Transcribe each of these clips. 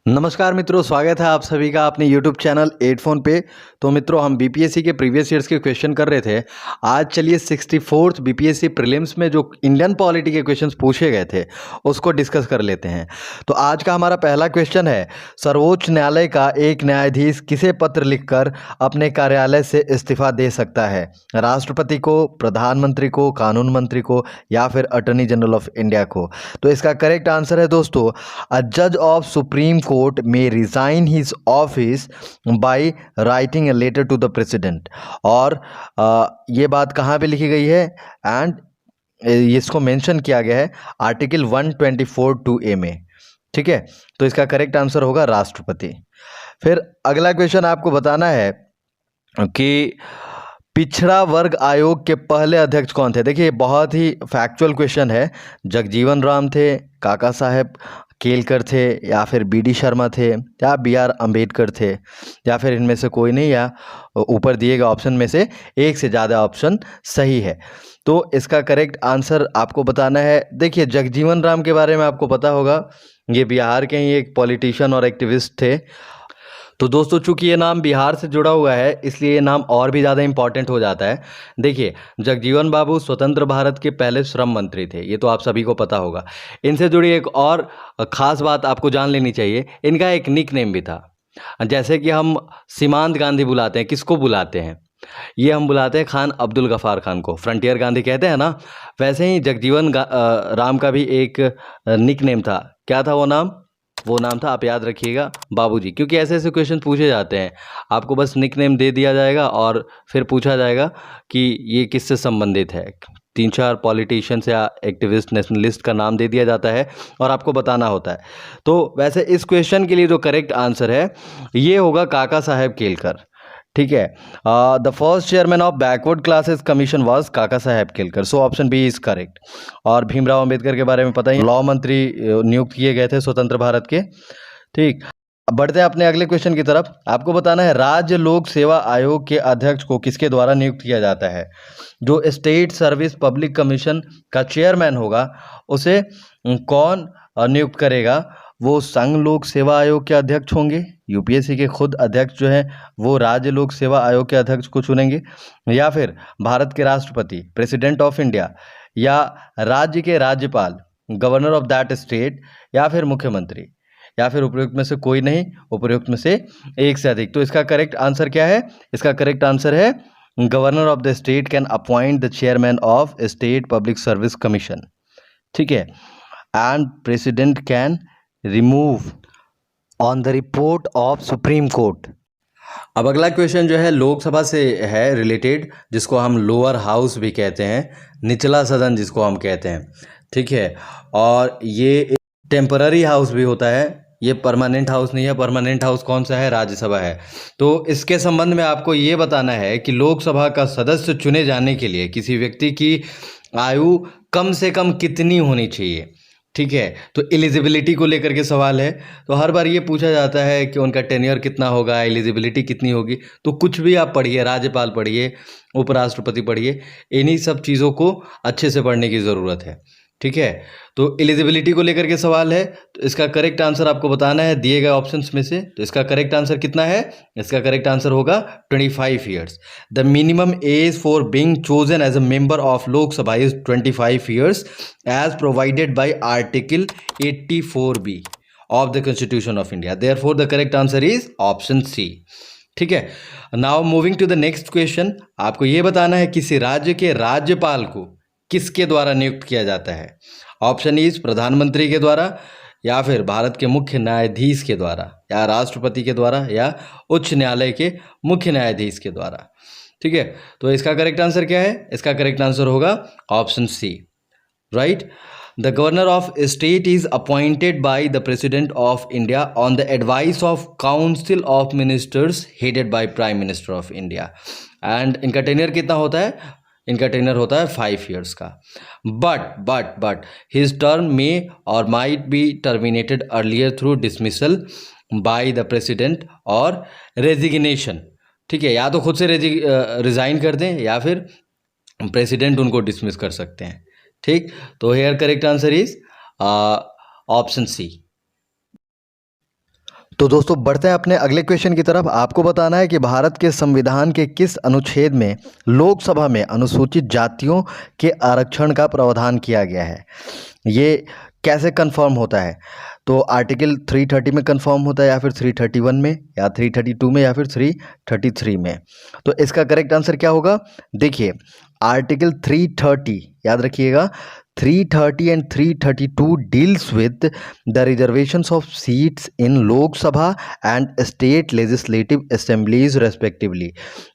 नमस्कार मित्रों, स्वागत है आप सभी का अपने YouTube चैनल 8 फोन पे। तो मित्रों, हम बीपीएससी के प्रीवियस ईयर्स के क्वेश्चन कर रहे थे। आज चलिए 64th बीपीएससी प्रीलिम्स में जो इंडियन पॉलिटी के क्वेश्चंस पूछे गए थे उसको डिस्कस कर लेते हैं। तो आज का हमारा पहला क्वेश्चन है, सर्वोच्च न्यायालय का एक न्यायाधीश किसे पत्र लिखकर अपने कार्यालय से इस्तीफा दे सकता है? राष्ट्रपति को, प्रधानमंत्री को, कानून मंत्री को या फिर अटॉर्नी जनरल ऑफ इंडिया को? तो इसका करेक्ट आंसर है दोस्तों, अ जज of supreme court may resign his office by writing a letter to the president। और ये बात कहाँ पे लिखी गई है एंड इसको मेंशन किया गया है आर्टिकल 124(2)A में। ठीक है, तो इसका करेक्ट आंसर होगा राष्ट्रपति। फिर अगला क्वेश्चन आपको बताना है कि पिछड़ा वर्ग आयोग के पहले अध्यक्ष कौन थे? देखिए, बहुत ही फैक्चुअल क्वेश्चन है। जगजीवन राम थे, काका साहेब केलकर थे, या फिर बी डी शर्मा थे, या बी आर अम्बेडकर थे, या फिर इनमें से कोई नहीं, या ऊपर दिए गए ऑप्शन में से एक से ज़्यादा ऑप्शन सही है। तो इसका करेक्ट आंसर आपको बताना है। देखिए, जगजीवन राम के बारे में आपको पता होगा, ये बिहार के ही एक पॉलिटिशियन और एक्टिविस्ट थे। तो दोस्तों, चूंकि ये नाम बिहार से जुड़ा हुआ है इसलिए ये नाम और भी ज़्यादा इंपॉर्टेंट हो जाता है। देखिए, जगजीवन बाबू स्वतंत्र भारत के पहले श्रम मंत्री थे, ये तो आप सभी को पता होगा। इनसे जुड़ी एक और ख़ास बात आपको जान लेनी चाहिए, इनका एक निक नेम भी था। जैसे कि हम सीमांत गांधी बुलाते हैं, किसको बुलाते हैं? ये हम बुलाते हैं खान अब्दुल गफ़ार खान को, फ्रंटियर गांधी कहते हैं ना। वैसे ही जगजीवन राम का भी एक निक नेम था। क्या था वो नाम? वो नाम था, आप याद रखिएगा, बाबूजी। क्योंकि ऐसे ऐसे क्वेश्चन पूछे जाते हैं, आपको बस निक नेम दे दिया जाएगा और फिर पूछा जाएगा कि ये किससे संबंधित है। 3-4 पॉलिटिशियंस या एक्टिविस्ट, नेशनलिस्ट का नाम दे दिया जाता है और आपको बताना होता है। तो वैसे इस क्वेश्चन के लिए जो करेक्ट आंसर है ये होगा काका साहेब केलकर। ठीक है, the first chairman of backward classes commission was Kaka Saheb Kelkar, so option B is correct. और भीमराव अंबेडकर के बारे में पता ही, लॉ मंत्री नियुक्त किए गए थे स्वतंत्र भारत के। ठीक, अब बढ़ते हैं अपने अगले क्वेश्चन की तरफ। आपको बताना है, राज्य लोक सेवा आयोग के अध्यक्ष को किसके द्वारा नियुक्त किया जाता है? जो स्टेट सर्विस पब्लिक कमीशन का चेयरमैन होगा उसे कौन नियुक्त करेगा? वो संघ लोक सेवा आयोग के अध्यक्ष होंगे, यूपीएससी के खुद अध्यक्ष जो हैं वो राज्य लोक सेवा आयोग के अध्यक्ष को चुनेंगे, या फिर भारत के राष्ट्रपति, प्रेसिडेंट ऑफ इंडिया, या राज्य के राज्यपाल, गवर्नर ऑफ दैट स्टेट, या फिर मुख्यमंत्री, या फिर उपयुक्त में से कोई नहीं, उपयुक्त में से एक से अधिक। तो इसका करेक्ट आंसर क्या है? इसका करेक्ट आंसर है governor of the state can appoint the chairman of state public service commission. ठीक है, and president can remove on the report of supreme court. अब अगला क्वेश्चन जो है लोकसभा से है रिलेटेड, जिसको हम लोअर हाउस भी कहते हैं, निचला सदन जिसको हम कहते हैं। ठीक है, और ये टेम्पररी हाउस भी होता है, ये परमानेंट हाउस नहीं है। परमानेंट हाउस कौन सा है? राज्यसभा है। तो इसके संबंध में आपको ये बताना है कि लोकसभा का सदस्य चुने जाने के लिए किसी व्यक्ति की आयु कम से कम कितनी होनी चाहिए। ठीक है, तो एलिजिबिलिटी को लेकर के सवाल है। तो हर बार ये पूछा जाता है कि उनका टेन्योर कितना होगा, एलिजिबिलिटी कितनी होगी। तो कुछ भी आप पढ़िए, राज्यपाल पढ़िए, उपराष्ट्रपति पढ़िए, इन्हीं सब चीज़ों को अच्छे से पढ़ने की ज़रूरत है। ठीक है, तो एलिजिबिलिटी को लेकर के सवाल है, तो इसका करेक्ट आंसर आपको बताना है दिए गए ऑप्शंस में से। तो इसका करेक्ट आंसर कितना है? इसका करेक्ट आंसर होगा 25 years. The minimum age for being chosen as a member of Lok Sabha is 25 years as provided by article 84B of the constitution of India. Therefore the correct answer is option C. ठीक है, now moving to the next question. आपको यह बताना है किसी राज्य के राज्यपाल को किसके द्वारा नियुक्त किया जाता है? ऑप्शन इज प्रधानमंत्री के द्वारा, या फिर भारत के मुख्य न्यायाधीश के द्वारा, या राष्ट्रपति के द्वारा, या उच्च न्यायालय के मुख्य न्यायाधीश के द्वारा। ठीक है, तो इसका करेक्ट आंसर क्या है? इसका करेक्ट आंसर होगा option C, right. The governor of state is appointed by the president of India on the advice of council of ministers headed by prime minister of India. And इनका tenure कितना होता है? इनका tenure होता है 5 years का। But his term मे और might be terminated earlier through dismissal bye the president और रेजिग्नेशन। ठीक है, या तो खुद से रिजाइन कर दें या फिर प्रेसिडेंट उनको डिसमिस कर सकते हैं। ठीक, तो here correct answer is option C. तो दोस्तों बढ़ते हैं अपने अगले क्वेश्चन की तरफ। आपको बताना है कि भारत के संविधान के किस अनुच्छेद में लोकसभा में अनुसूचित जातियों के आरक्षण का प्रावधान किया गया है। ये कैसे कंफर्म होता है? तो आर्टिकल 330 में कंफर्म होता है, या फिर 331 में, या 332 में, या फिर 333 में। तो इसका करेक्ट आंसर क्या होगा? देखिए, आर्टिकल 330 याद रखिएगा, 330 and 332 deals with the reservations of seats in Lok Sabha and state legislative assemblies respectively।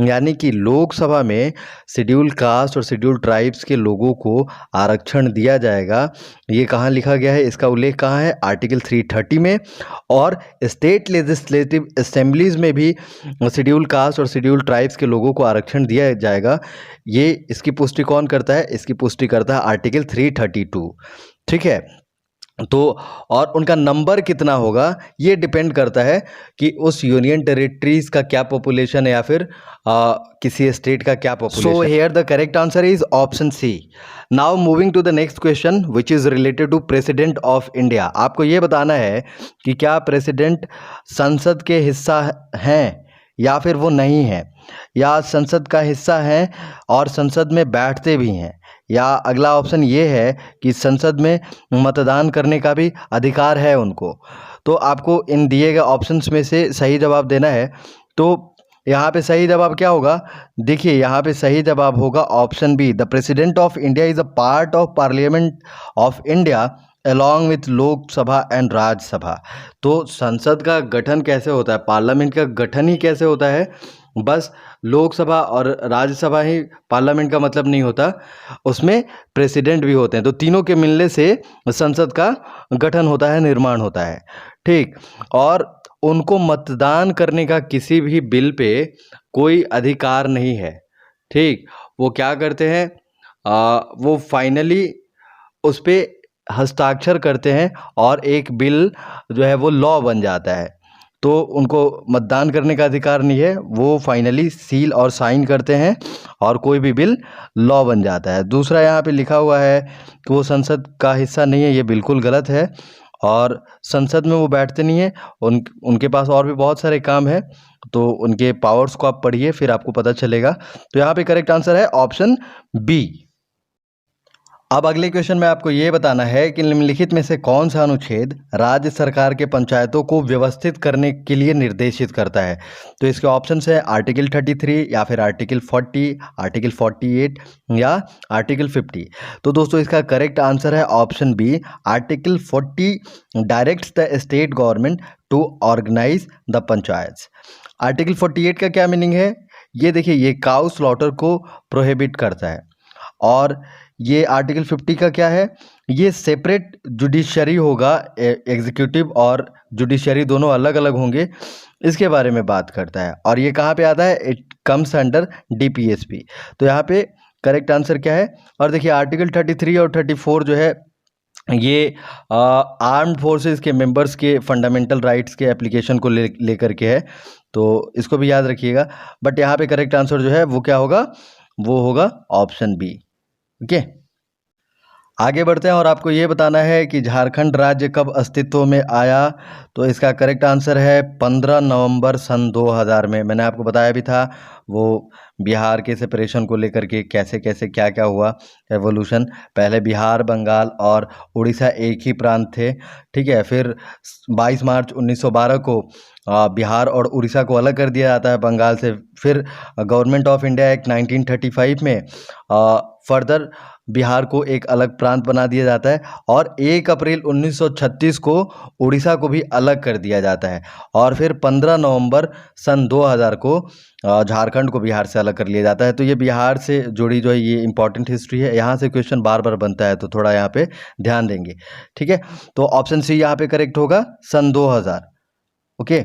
यानी कि लोकसभा में शेड्यूल कास्ट और शेड्यूल ट्राइब्स के लोगों को आरक्षण दिया जाएगा। ये कहाँ लिखा गया है, इसका उल्लेख कहाँ है? आर्टिकल 330 में। और स्टेट लेजिस्लेटिव असेंबलीज में भी शेड्यूल कास्ट और शेड्यूल ट्राइब्स के लोगों को आरक्षण दिया जाएगा। ये इसकी पुष्टि कौन करता है? इसकी पुष्टि करता है आर्टिकल 332। ठीक है, तो और उनका नंबर कितना होगा ये डिपेंड करता है कि उस यूनियन टेरिटरीज का क्या पॉपुलेशन है, या फिर किसी स्टेट का क्या population. So here the correct answer is option C. Now moving to the next question which is related to president of India. आपको ये बताना है कि क्या प्रेसिडेंट संसद के हिस्सा हैं या फिर वो नहीं है, या संसद का हिस्सा है और संसद में बैठते भी हैं, या अगला ऑप्शन ये है कि संसद में मतदान करने का भी अधिकार है उनको। तो आपको इन दिए गए ऑप्शंस में से सही जवाब देना है। तो यहाँ पे सही जवाब क्या होगा? देखिए, यहाँ पे सही जवाब होगा option B, the president of India is a part of parliament of India along with Lok Sabha and Rajya Sabha. तो संसद का गठन कैसे होता है, पार्लियामेंट का गठन ही कैसे होता है? बस लोकसभा और राज्यसभा ही पार्लियामेंट का मतलब नहीं होता, उसमें प्रेसिडेंट भी होते हैं। तो तीनों के मिलने से संसद का गठन होता है, निर्माण होता है। ठीक, और उनको मतदान करने का किसी भी बिल पे कोई अधिकार नहीं है। ठीक, वो क्या करते हैं, वो फाइनली उस पर हस्ताक्षर करते हैं और एक बिल जो है वो लॉ बन जाता है। तो उनको मतदान करने का अधिकार नहीं है, वो फाइनली सील और साइन करते हैं और कोई भी बिल लॉ बन जाता है। दूसरा यहाँ पे लिखा हुआ है कि वो संसद का हिस्सा नहीं है, ये बिल्कुल गलत है। और संसद में वो बैठते नहीं हैं, उनके पास और भी बहुत सारे काम है, तो उनके पावर्स को आप पढ़िए फिर आपको पता चलेगा। तो यहाँ पे करेक्ट आंसर है ऑप्शन बी। अब अगले क्वेश्चन में आपको ये बताना है कि निम्नलिखित में से कौन सा अनुच्छेद राज्य सरकार के पंचायतों को व्यवस्थित करने के लिए निर्देशित करता है। तो इसके ऑप्शंस है आर्टिकल 33, या फिर आर्टिकल 40, आर्टिकल 48, या आर्टिकल 50। तो दोस्तों इसका करेक्ट आंसर है option B, article 40 directs the state government to organise the panchayat. Article 48 का क्या मीनिंग है? ये देखिए, ये काउ स्लॉटर को प्रोहिबिट करता है। और ये आर्टिकल 50 का क्या है? ये सेपरेट जुडिशरी होगा, एग्जीक्यूटिव और जुडिशरी दोनों अलग अलग होंगे, इसके बारे में बात करता है। और ये कहाँ पे आता है? It comes under DPSP. तो यहाँ पे करेक्ट आंसर क्या है? और देखिए आर्टिकल 33 और 34 जो है ये आर्म्ड फोर्सेस के मेंबर्स के फंडामेंटल राइट्स के एप्लीकेशन को लेकर के है, तो इसको भी याद रखिएगा। बट यहाँ पे करेक्ट आंसर जो है वो क्या होगा? वो होगा ऑप्शन बी। ओके, आगे बढ़ते हैं और आपको ये बताना है कि झारखंड राज्य कब अस्तित्व में आया। तो इसका करेक्ट आंसर है 15 नवंबर सन 2000 में। मैंने आपको बताया भी था वो बिहार के सेपरेशन को लेकर के कैसे कैसे क्या क्या हुआ एवोल्यूशन। पहले बिहार, बंगाल और उड़ीसा एक ही प्रांत थे। ठीक है, फिर 22 मार्च 1912 को बिहार और उड़ीसा को अलग कर दिया जाता है बंगाल से। फिर गवर्नमेंट ऑफ इंडिया एक्ट 1935 में फर्दर बिहार को एक अलग प्रांत बना दिया जाता है, और 1 अप्रैल 1936 को उड़ीसा को भी अलग कर दिया जाता है। और फिर 15 नवंबर सन 2000 को झारखंड को बिहार से अलग कर लिया जाता है। तो ये बिहार से जुड़ी जो है ये इंपॉर्टेंट हिस्ट्री है, यहाँ से क्वेश्चन बार बार बनता है, तो थोड़ा यहाँ पे ध्यान देंगे। ठीक है, तो ऑप्शन सी यहाँ पे करेक्ट होगा, सन 2000। ओके,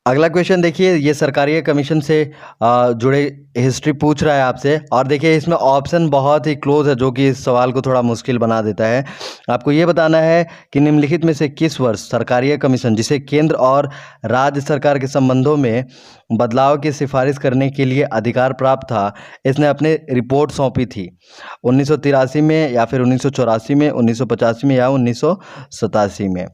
अगला क्वेश्चन देखिए, ये सरकारी कमीशन से जुड़े हिस्ट्री पूछ रहा है आपसे, और देखिए इसमें ऑप्शन बहुत ही क्लोज है जो कि इस सवाल को थोड़ा मुश्किल बना देता है। आपको ये बताना है कि निम्नलिखित में से किस वर्ष सरकारी कमीशन, जिसे केंद्र और राज्य सरकार के संबंधों में बदलाव की सिफारिश करने के लिए अधिकार प्राप्त था, इसने अपने रिपोर्ट सौंपी थी? 1983 में, या फिर 1984 में, 1985 में, या 1987 में?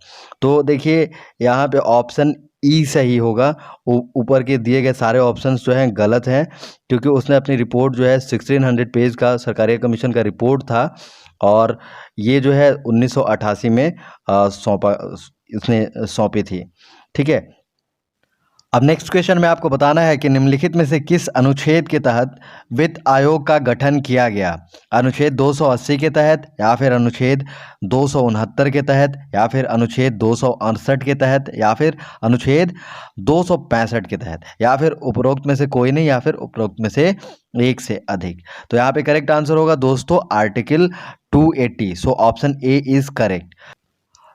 तो देखिए यहाँ पे ऑप्शन ई सही होगा। ऊपर के दिए गए सारे ऑप्शंस जो हैं गलत हैं, क्योंकि उसने अपनी रिपोर्ट जो है 1600 पेज का सरकारी कमीशन का रिपोर्ट था, और ये जो है 1988 में सौंपा, इसने सौंपी थी। ठीक है, अब नेक्स्ट क्वेश्चन में आपको बताना है कि निम्नलिखित में से किस अनुच्छेद के तहत वित्त आयोग का गठन किया गया। अनुच्छेद 280 के तहत, या फिर अनुच्छेद 269 के तहत, या फिर अनुच्छेद 268 के तहत, या फिर अनुच्छेद 265 के तहत, या फिर उपरोक्त में से कोई नहीं, या फिर उपरोक्त में से एक से अधिक। तो यहाँ पे करेक्ट आंसर होगा दोस्तों article 280। So option A is correct.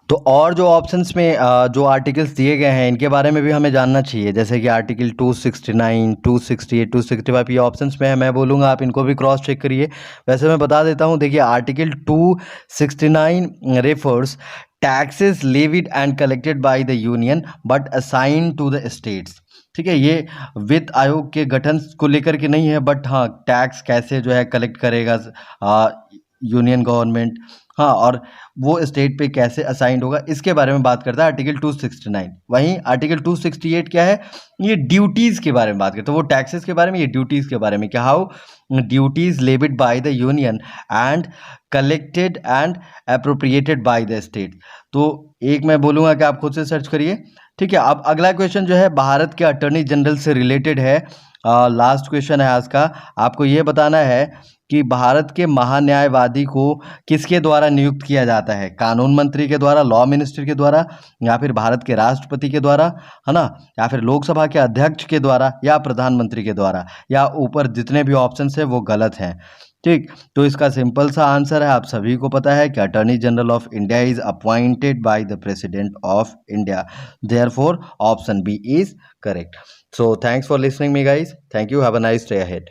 तो और जो ऑप्शंस में जो आर्टिकल्स दिए गए हैं इनके बारे में भी हमें जानना चाहिए, जैसे कि आर्टिकल 269, 268, 265, ये ऑप्शंस में है, मैं बोलूँगा आप इनको भी क्रॉस चेक करिए। वैसे मैं बता देता हूँ, देखिए article 269 refers taxes levied and collected by the union but assign to the states. ठीक है, ये वित्त आयोग के गठन को लेकर के नहीं है, बट हाँ टैक्स कैसे जो है कलेक्ट करेगा यूनियन गवर्नमेंट, हाँ, और वो स्टेट पे कैसे असाइंड होगा, इसके बारे में बात करता है आर्टिकल 269। वहीं आर्टिकल 268 क्या है, ये ड्यूटीज़ के बारे में बात करता है, वो टैक्सेस के बारे में, ये ड्यूटीज़ के बारे में। क्या, how duties levied bye the union and collected and appropriated by the state. तो एक मैं बोलूँगा कि आप खुद से सर्च करिए। ठीक है, अब अगला क्वेश्चन जो है भारत के अटॉर्नी जनरल से रिलेटेड है। लास्ट क्वेश्चन है आज का। आपको ये बताना है कि भारत के महान्यायवादी को किसके द्वारा नियुक्त किया जाता है, कानून मंत्री के द्वारा, लॉ मिनिस्टर के द्वारा, या फिर भारत के राष्ट्रपति के द्वारा, है ना, या फिर लोकसभा के अध्यक्ष के द्वारा, या प्रधानमंत्री के द्वारा, या ऊपर जितने भी ऑप्शंस हैं वो गलत हैं। ठीक, तो इसका सिंपल सा आंसर है, आप सभी को पता है कि attorney general of India is appointed by the president of India. Therefore option B is correct. So thanks for listening me guys, thank you, have a nice day ahead.